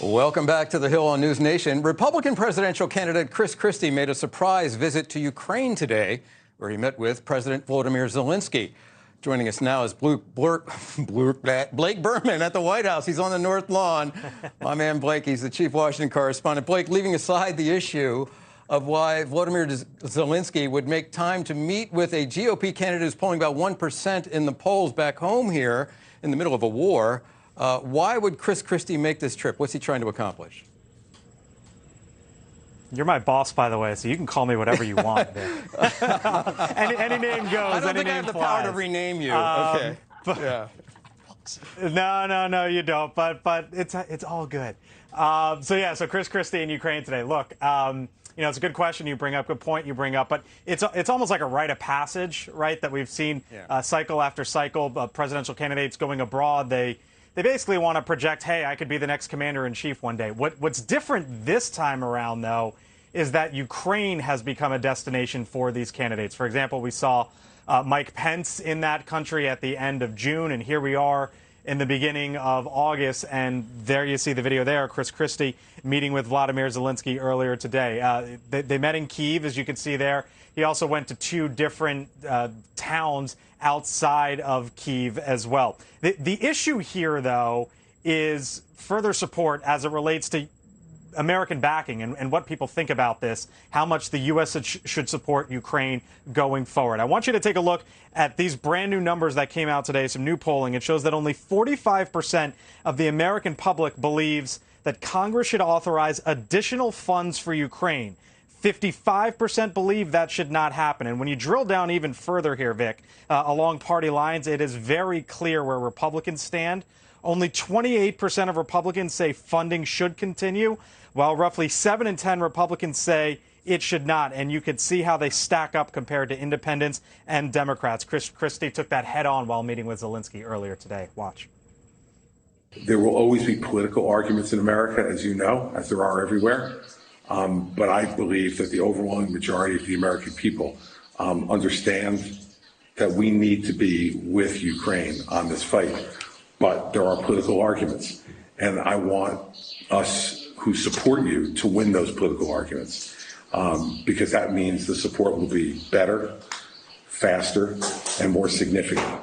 Welcome back to The Hill on NewsNation. Republican presidential candidate Chris Christie made a surprise visit to Ukraine today, where he met with President Volodymyr Zelenskyy. Joining us now is Blake Berman at the White House. He's on the North Lawn. My man Blake, he's the chief Washington correspondent. Blake, leaving aside the issue of why Volodymyr Zelenskyy would make time to meet with a GOP candidate who's polling about 1% in the polls back home here in the middle of a war, why would Chris Christie make this trip? What's he trying to accomplish? You're my boss, by the way, so you can call me whatever you want. any name goes. I don't think I have the power to rename you. Okay. Yeah. No, you don't. But it's all good. So Chris Christie in Ukraine today. Look, it's a good question you bring up, good point you bring up, but it's almost like a rite of passage, right? That we've seen cycle after cycle, presidential candidates going abroad. They basically want to project, hey, I could be the next commander-in-chief one day. What's different this time around, though, is that Ukraine has become a destination for these candidates. For example, we saw Mike Pence in that country at the end of June, and here we are in the beginning of August, and there you see the video there, Chris Christie meeting with Volodymyr Zelenskyy earlier today. They met in Kyiv, as you can see there. He also went to two different towns outside of Kyiv as well. The issue here, though, is further support as it relates to American backing and what people think about this, how much the U.S. should support Ukraine going forward. I want you to take a look at these brand new numbers that came out today, some new polling. It shows that only 45% of the American public believes that Congress should authorize additional funds for Ukraine. 55% believe that should not happen. And when you drill down even further here, Vic, along party lines, it is very clear where Republicans stand. Only 28% of Republicans say funding should continue, while roughly 7 in 10 Republicans say it should not. And you could see how they stack up compared to independents and Democrats. Chris Christie took that head on while meeting with Zelenskyy earlier today. Watch. There will always be political arguments in America, as you know, as there are everywhere. But I believe that the overwhelming majority of the American people understand that we need to be with Ukraine on this fight. But there are political arguments, and I want us who support you to win those political arguments, because that means the support will be better, faster, and more significant.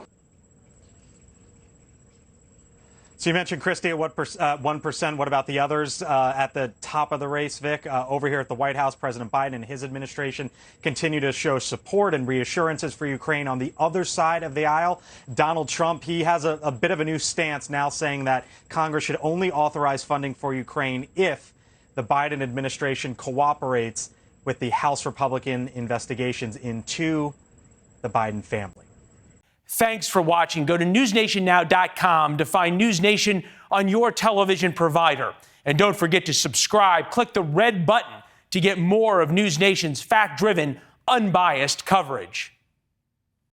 So you mentioned Christie at 1%. What about the others at the top of the race, Vic? Over here at the White House, President Biden and his administration continue to show support and reassurances for Ukraine. On the other side of the aisle, Donald Trump, he has a bit of a new stance now, saying that Congress should only authorize funding for Ukraine if the Biden administration cooperates with the House Republican investigations into the Biden family. Thanks for watching. Go to newsnationnow.com to find NewsNation on your television provider. And don't forget to subscribe. Click the red button to get more of NewsNation's fact-driven, unbiased coverage.